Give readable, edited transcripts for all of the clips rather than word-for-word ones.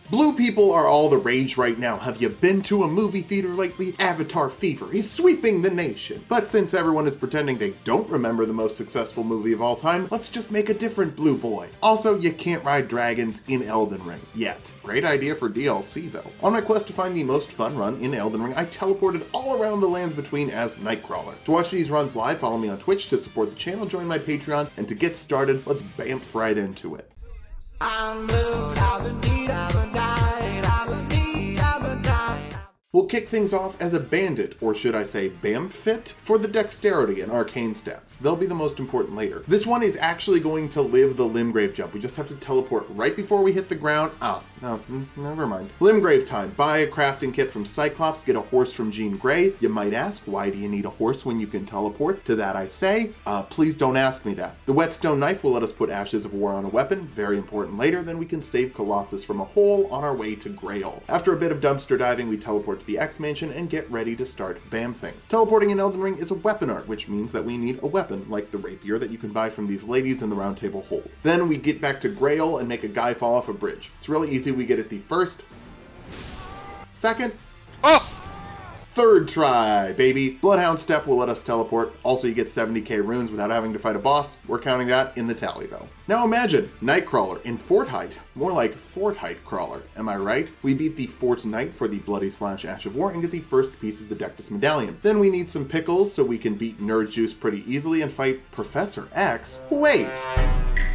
Blue people are all the rage right now. Have you been to a movie theater lately? Avatar fever is sweeping the nation. But since everyone is pretending they don't remember the most successful movie of all time, let's just make a different blue boy. Also, you can't ride dragons in Elden Ring yet. Great idea for DLC though. On my quest to find the most fun run in Elden Ring, I teleported all around the lands between as Nightcrawler. To watch these runs live, follow me on Twitch. To support the channel, join my Patreon, and to get started, let's bamf right into it. We'll kick things off as a bandit, or should I say Bamfit, for the dexterity and arcane stats. They'll be the most important later. This one is actually going to live the Limgrave jump. We just have to teleport right before we hit the ground. No, never mind. Limgrave time. Buy a crafting kit from Cyclops, get a horse from Jean Grey. You might ask, why do you need a horse when you can teleport? To that I say, please don't ask me that. The whetstone knife will let us put Ashes of War on a weapon, very important later. Then we can save Colossus from a hole on our way to Grail. After a bit of dumpster diving, we teleport to the X-mansion and get ready to start bamfing. Teleporting in Elden Ring is a weapon art, which means that we need a weapon, like the rapier that you can buy from these ladies in the Round Table Hold. Then we get back to Grail and make a guy fall off a bridge. It's really easy. We get it the first, second, third try, baby. Bloodhound step will let us teleport. Also, you get 70k runes without having to fight a boss. We're counting that in the tally though. Now imagine Nightcrawler in Fort Height. More like Fort Height Crawler, am I right? We beat the Fort Knight for the Bloody / Ash of War and get the first piece of the Dectus Medallion. Then we need some pickles so we can beat Nerd Juice pretty easily and fight Professor X. Wait!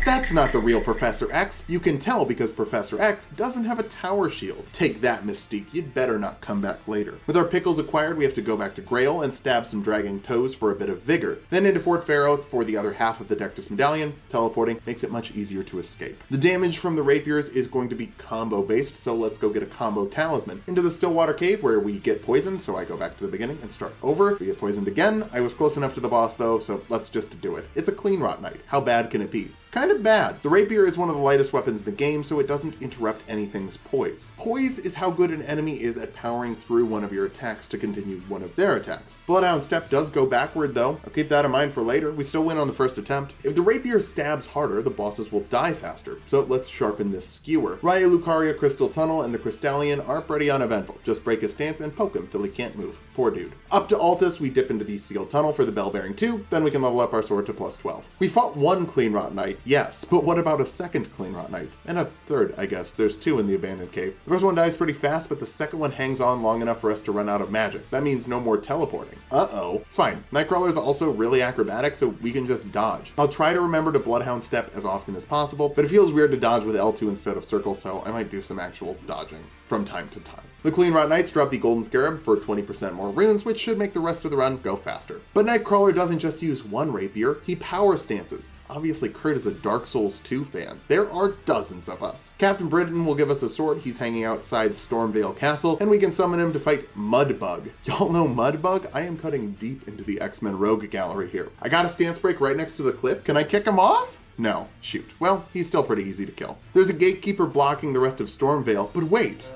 That's not the real Professor X. You can tell because Professor X doesn't have a tower shield. Take that, Mystique. You'd better not come back later. With our pickles acquired, we have to go back to Grail and stab some dragging toes for a bit of vigor. Then into Fort Pharaoh for the other half of the Dectus Medallion. Teleporting makes it much easier to escape. The damage from the rapiers is going to be combo based, so let's go get a combo Talisman. Into the Stillwater Cave where we get poisoned, so I go back to the beginning and start over. We get poisoned again. I was close enough to the boss though, so let's just do it. It's a clean rot night. How bad can it be? Kind of bad. The rapier is one of the lightest weapons in the game, so it doesn't interrupt anything's poise. Poise is how good an enemy is at powering through one of your attacks to continue one of their attacks. Bloodhound step does go backward though. I'll keep that in mind for later. We still win on the first attempt. If the rapier stabs harder, the bosses will die faster. So let's sharpen this skewer. Raya Lucaria Crystal Tunnel and the Crystallian are pretty uneventful. Just break his stance and poke him till he can't move. Poor dude. Up to Altus, we dip into the Sealed Tunnel for the Bell Bearing 2, then we can level up our sword to plus 12. We fought one Clean Rot Knight, yes, but what about a second Clean Rot Knight? And a third, I guess. There's two in the Abandoned Cave. The first one dies pretty fast, but the second one hangs on long enough for us to run out of magic. That means no more teleporting. Uh-oh. It's fine. Nightcrawler is also really acrobatic, so we can just dodge. I'll try to remember to Bloodhound step as often as possible, but it feels weird to dodge with L2 instead of circle, so I might do some actual dodging from time to time. The Clean Rot Knights drop the Golden Scarab for 20% more runes, which should make the rest of the run go faster. But Nightcrawler doesn't just use one rapier, he power stances. Obviously, Kurt is a Dark Souls 2 fan. There are dozens of us. Captain Britain will give us a sword. He's hanging outside Stormveil Castle, and we can summon him to fight Mudbug. Y'all know Mudbug? I am cutting deep into the X-Men Rogue gallery here. I got a stance break right next to the cliff. Can I kick him off? No. Shoot. Well, he's still pretty easy to kill. There's a gatekeeper blocking the rest of Stormveil, but wait.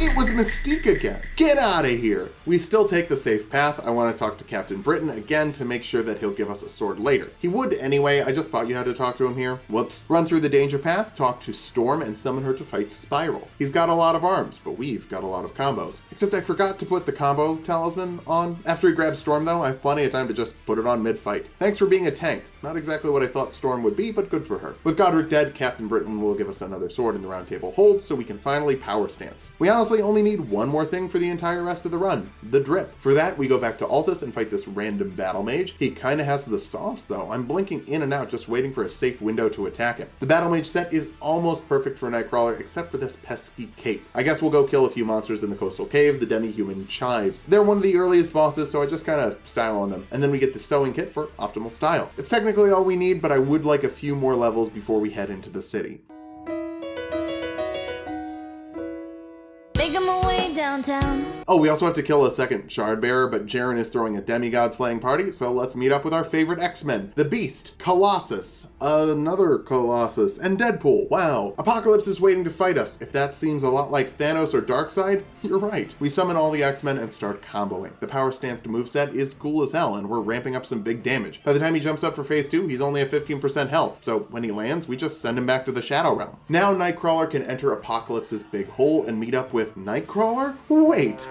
It was Mystique again. Get out of here. We still take the safe path. I want to talk to Captain Britain again to make sure that he'll give us a sword later. He would anyway. I just thought you had to talk to him here. Whoops. Run through the danger path, talk to Storm, and summon her to fight Spiral. He's got a lot of arms, but we've got a lot of combos. Except I forgot to put the combo Talisman on. After he grabs Storm though, I have plenty of time to just put it on mid-fight. Thanks for being a tank. Not exactly what I thought Storm would be, but good for her. With Godric dead, Captain Britain will give us another sword in the Round Table Hold, so we can finally power stance. We honestly only need one more thing for the entire rest of the run, the drip. For that, we go back to Altus and fight this random Battle Mage. He kinda has the sauce though. I'm blinking in and out just waiting for a safe window to attack him. The Battle Mage set is almost perfect for Nightcrawler except for this pesky cape. I guess we'll go kill a few monsters in the coastal cave, the demi-human chives. They're one of the earliest bosses, so I just kinda style on them. And then we get the sewing kit for optimal style. It's technically all we need, but I would like a few more levels before we head into the city. Making my way down downtown. Oh, we also have to kill a second Shardbearer, but Jaren is throwing a demigod slaying party, so let's meet up with our favorite X-Men. The Beast, Colossus, another Colossus, and Deadpool. Wow. Apocalypse is waiting to fight us. If that seems a lot like Thanos or Darkseid, you're right. We summon all the X-Men and start comboing. The power stanced moveset is cool as hell, and we're ramping up some big damage. By the time he jumps up for phase 2, he's only at 15% health, so when he lands, we just send him back to the Shadow Realm. Now Nightcrawler can enter Apocalypse's big hole and meet up with Nightcrawler? Wait.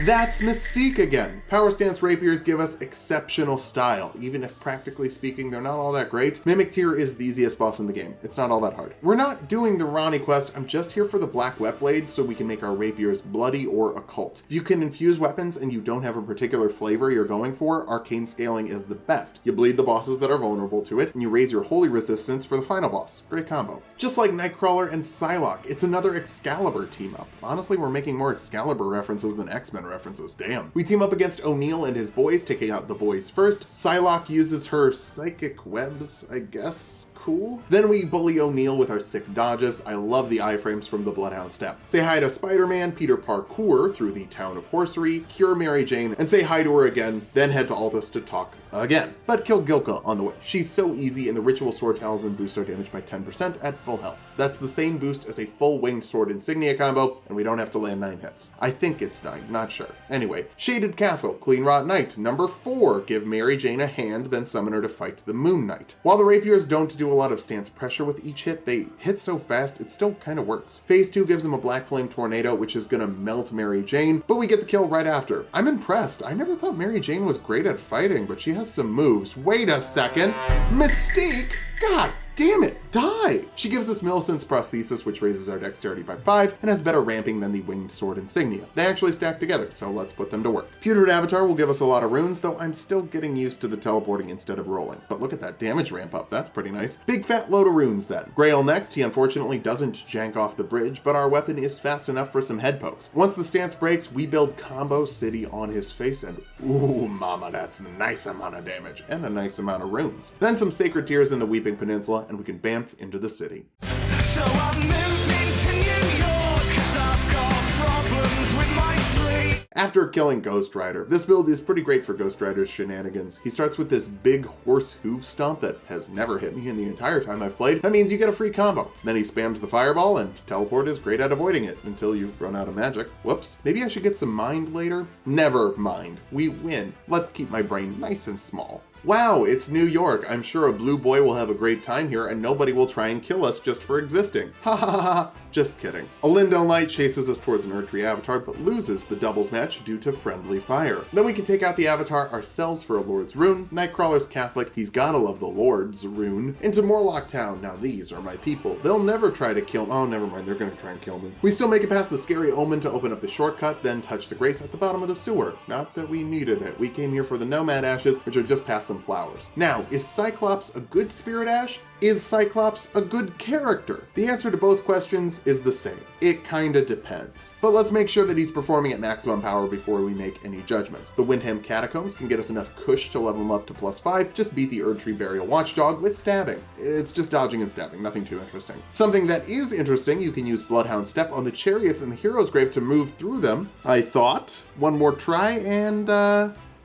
That's Mystique again. Power stance rapiers give us exceptional style, even if practically speaking they're not all that great. Mimic Tier is the easiest boss in the game. It's not all that hard. We're not doing the Ronnie quest, I'm just here for the Black Wet Blade so we can make our rapiers bloody or occult. If you can infuse weapons and you don't have a particular flavor you're going for, arcane scaling is the best. You bleed the bosses that are vulnerable to it, and you raise your holy resistance for the final boss. Great combo. Just like Nightcrawler and Psylocke, it's another Excalibur team up. Honestly, we're making more Excalibur references than X-Men references, damn. We team up against O'Neill and his boys, taking out the boys first. Psylocke uses her psychic webs, I guess. Cool. Then we bully O'Neill with our sick dodges. I love the iframes from the Bloodhound step. Say hi to Spider-Man, Peter Parkour through the town of Horsery, cure Mary Jane, and say hi to her again, then head to Altus to talk again. But kill Gilka on the way. She's so easy, and the Ritual Sword Talisman boosts our damage by 10% at full health. That's the same boost as a full Winged Sword Insignia combo, and we don't have to land 9 hits. I think it's 9, not sure. Anyway, Shaded Castle, Clean Rot Knight. Number 4, give Mary Jane a hand, then summon her to fight the Moon Knight. While the rapiers don't do a lot of stance pressure with each hit, they hit so fast it still kind of works. Phase 2 gives him a Black Flame Tornado, which is gonna melt Mary Jane, but we get the kill right after. I'm impressed. I never thought Mary Jane was great at fighting, but she has some moves. Wait a second. Mystique? God damn it, die! She gives us Millicent's Prosthesis, which raises our dexterity by 5, and has better ramping than the Winged Sword Insignia. They actually stack together, so let's put them to work. Putrid Avatar will give us a lot of runes, though I'm still getting used to the teleporting instead of rolling. But look at that damage ramp up, that's pretty nice. Big fat load of runes then. Grail next, he unfortunately doesn't jank off the bridge, but our weapon is fast enough for some head pokes. Once the stance breaks, we build Combo City on his face, and ooh mama, that's a nice amount of damage, and a nice amount of runes. Then some Sacred Tears in the Weeping Peninsula, and we can bamf into the city. So I'm moving to New York, 'cause I've got problems with my sleep. After killing Ghost Rider, this build is pretty great for Ghost Rider's shenanigans. He starts with this big horse hoof stomp that has never hit me in the entire time I've played. That means you get a free combo. Then he spams the fireball, and teleport is great at avoiding it until you run out of magic. Whoops. Maybe I should get some mind later? Never mind. We win. Let's keep my brain nice and small. Wow, it's New York. I'm sure a blue boy will have a great time here and nobody will try and kill us just for existing. Ha ha ha ha. Just kidding. A Leyndell Knight chases us towards an Erdtree Avatar but loses the doubles match due to friendly fire. Then we can take out the Avatar ourselves for a Lord's Rune. Nightcrawler's Catholic, he's gotta love the Lord's Rune. Into Morlock Town. Now these are my people. They'll never try to kill me. Oh, never mind, they're gonna try and kill me. We still make it past the Scary Omen to open up the shortcut, then touch the Grace at the bottom of the sewer. Not that we needed it. We came here for the Nomad Ashes, which are just past some flowers. Now, is Cyclops a good Spirit Ash? Is Cyclops a good character? The answer to both questions is the same. It kinda depends. But let's make sure that he's performing at maximum power before we make any judgments. The Windham Catacombs can get us enough cush to level him up to +5. Just beat the Erdtree Burial Watchdog with stabbing. It's just dodging and stabbing, nothing too interesting. Something that is interesting, you can use Bloodhound Step on the chariots in the hero's grave to move through them. I thought. One more try and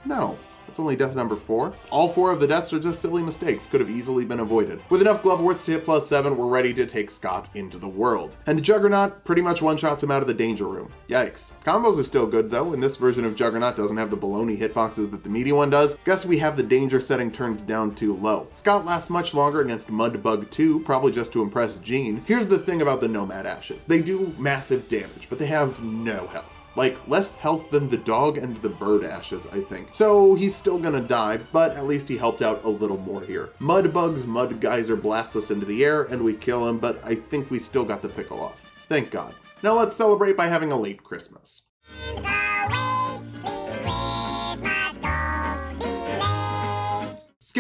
no. It's only death number 4. All 4 of the deaths are just silly mistakes, could have easily been avoided. With enough Gloveworts to hit +7, we're ready to take Scott into the world. And Juggernaut pretty much one-shots him out of the danger room. Yikes. Combos are still good though, and this version of Juggernaut doesn't have the baloney hitboxes that the meaty one does. Guess we have the danger setting turned down too low. Scott lasts much longer against Mudbug 2, probably just to impress Jean. Here's the thing about the Nomad Ashes. They do massive damage, but they have no health. Like, less health than the dog and the bird ashes, I think. So he's still gonna die, but at least he helped out a little more here. Mudbug's Mud Geyser blasts us into the air, and we kill him, but I think we still got the pickle off. Thank God. Now let's celebrate by having a late Christmas.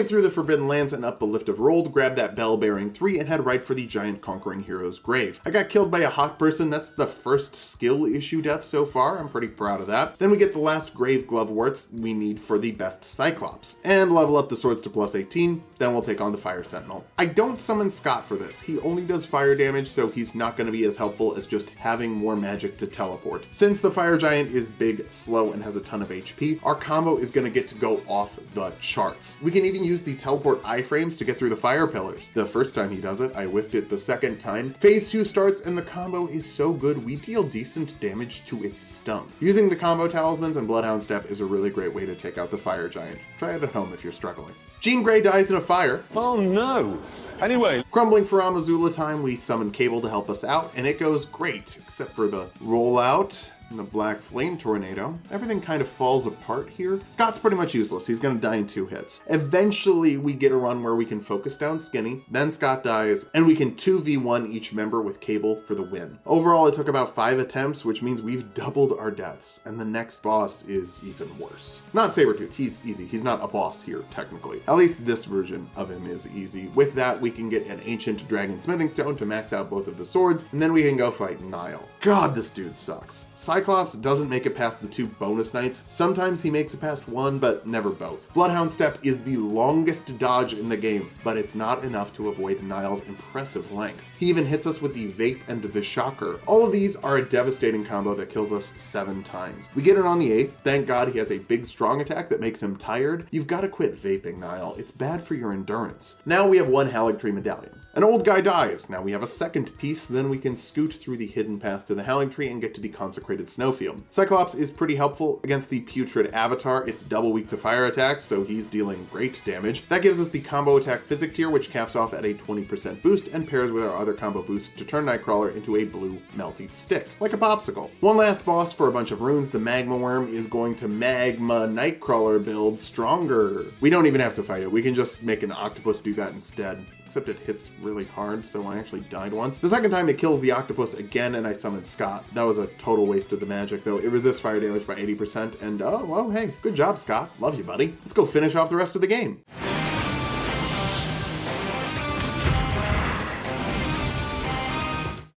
Skip through the Forbidden Lands and up the Lift of Rold, grab that bell bearing 3 and head right for the giant conquering hero's grave. I got killed by a hawk person. That's the first skill issue death so far. I'm pretty proud of that. Then we get the last grave glove warts we need for the best Cyclops, and level up the swords to plus 18, then we'll take on the Fire Sentinel. I don't summon Scott for this. He only does fire damage, so he's not going to be as helpful as just having more magic to teleport. Since the Fire Giant is big, slow, and has a ton of HP, our combo is going to get to go off the charts. We can even use the teleport iframes to get through the fire pillars. The first time he does it, I whiffed it. The second time, phase 2 starts and the combo is so good we deal decent damage to its stump. Using the combo talismans and Bloodhound Step is a really great way to take out the Fire Giant. Try it at home if you're struggling. Jean Grey dies in a fire. Oh no! Anyway. Crumbling Farum Azula time, we summon Cable to help us out, and it goes great, except for the rollout and the Black Flame Tornado. Everything kind of falls apart here. Scott's pretty much useless. He's gonna die in 2 hits. Eventually, we get a run where we can focus down Skinny, then Scott dies, and we can 2v1 each member with Cable for the win. Overall, it took about 5 attempts, which means we've doubled our deaths, and the next boss is even worse. Not Sabretooth, he's easy. He's not a boss here, technically. At least this version of him is easy. With that, we can get an Ancient Dragon Smithing Stone to max out both of the swords, and then we can go fight Nile. God, this dude sucks. Cyclops doesn't make it past the 2 bonus knights. Sometimes he makes it past 1, but never both. Bloodhound Step is the longest dodge in the game, but it's not enough to avoid Nile's impressive length. He even hits us with the Vape and the Shocker. All of these are a devastating combo that kills us 7 times. We get it on the 8th. Thank God he has a big strong attack that makes him tired. You've got to quit vaping, Nile. It's bad for your endurance. Now we have 1 Haligtree medallion. An old guy dies. Now we have a second piece, then we can scoot through the hidden path to the Haligtree and get to the consecrated snowfield. Cyclops is pretty helpful against the Putrid Avatar. It's double weak to fire attacks, so he's dealing great damage. That gives us the combo attack Physic tier, which caps off at a 20% boost and pairs with our other combo boosts to turn Nightcrawler into a blue melty stick, like a popsicle. One last boss for a bunch of runes. The Magma Worm is going to Magma Nightcrawler build stronger. We don't even have to fight it. We can just make an octopus do that instead. Except it hits really hard, so I actually died once. The second time it kills the octopus again, and I summoned Scott. That was a total waste of the magic, though. It resists fire damage by 80%, and oh, well, hey, good job, Scott. Love you, buddy. Let's go finish off the rest of the game.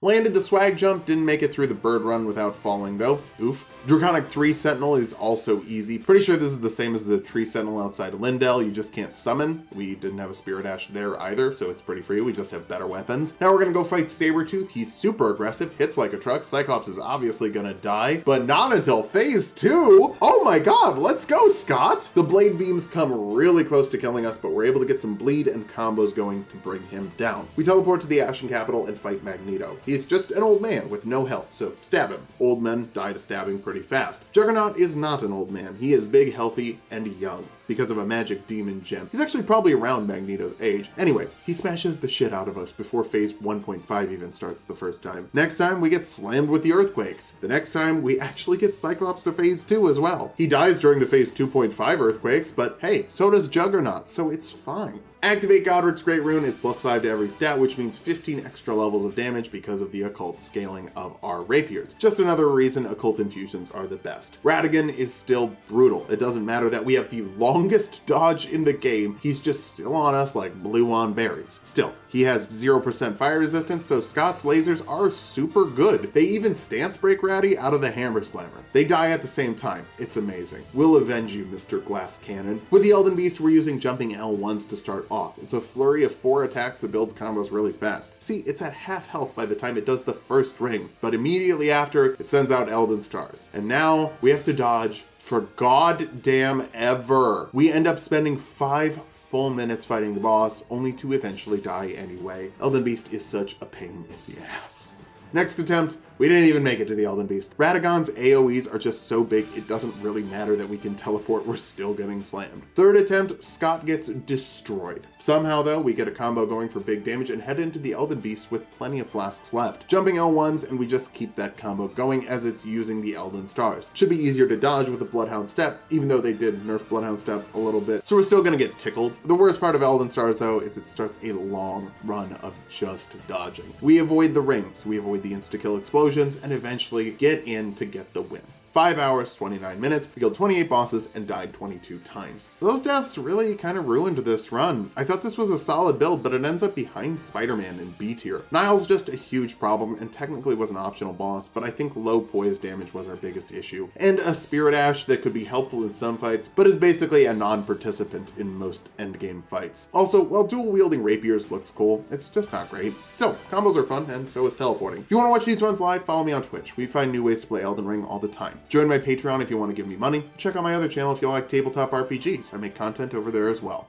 Landed the swag jump, didn't make it through the bird run without falling though. Oof. Draconic 3 Sentinel is also easy. Pretty sure this is the same as the Tree Sentinel outside of Leyndell. You just can't summon. We didn't have a Spirit Ash there either, so it's pretty free. We just have better weapons. Now we're gonna go fight Sabretooth. He's super aggressive, hits like a truck. Cyclops is obviously gonna die, but not until phase 2. Oh my god, let's go, Scott! The blade beams come really close to killing us, but we're able to get some bleed and combos going to bring him down. We teleport to the Ashen Capital and fight Magneto. He's just an old man with no health, so stab him. Old men die to stabbing pretty fast. Juggernaut is not an old man. He is big, healthy, and young because of a magic demon gem. He's actually probably around Magneto's age. Anyway, he smashes the shit out of us before phase 1.5 even starts the first time. Next time, we get slammed with the earthquakes. The next time, we actually get Cyclops to phase 2 as well. He dies during the phase 2.5 earthquakes, but hey, so does Juggernaut, so it's fine. Activate Godric's Great Rune, it's +5 to every stat, which means 15 extra levels of damage because of the occult scaling of our rapiers. Just another reason occult infusions are the best. Ratigan is still brutal. It doesn't matter that we have the longest dodge in the game, he's just still on us like blue on berries. Still, he has 0% fire resistance, so Scott's lasers are super good. They even stance break Ratty out of the Hammer Slammer. They die at the same time. It's amazing. We'll avenge you, Mr. Glass Cannon. With the Elden Beast, we're using jumping L1s to start off. It's a flurry of 4 attacks that builds combos really fast. See, it's at half health by the time it does the first ring, but immediately after, it sends out Elden Stars. And now, we have to dodge for goddamn ever. We end up spending 5 full minutes fighting the boss, only to eventually die anyway. Elden Beast is such a pain in the ass. Next attempt, we didn't even make it to the Elden Beast. Ratigan's AoEs are just so big, it doesn't really matter that we can teleport, we're still getting slammed. Third attempt, Scott gets destroyed. Somehow though, we get a combo going for big damage and head into the Elden Beast with plenty of flasks left. Jumping L1s, and we just keep that combo going as it's using the Elden Stars. Should be easier to dodge with the Bloodhound Step, even though they did nerf Bloodhound Step a little bit, so we're still gonna get tickled. The worst part of Elden Stars though is it starts a long run of just dodging. We avoid the rings, we avoid the insta-kill explosions, and eventually get in to get the win. 5 hours, 29 minutes, we killed 28 bosses and died 22 times. Those deaths really kind of ruined this run. I thought this was a solid build, but it ends up behind Spider-Man in B tier. Niall's just a huge problem and technically was an optional boss, but I think low poise damage was our biggest issue. And a Spirit Ash that could be helpful in some fights, but is basically a non-participant in most endgame fights. Also, while dual wielding rapiers looks cool, it's just not great. Still, combos are fun, and so is teleporting. If you want to watch these runs live, follow me on Twitch. We find new ways to play Elden Ring all the time. Join my Patreon if you want to give me money. Check out my other channel if you like tabletop RPGs. I make content over there as well.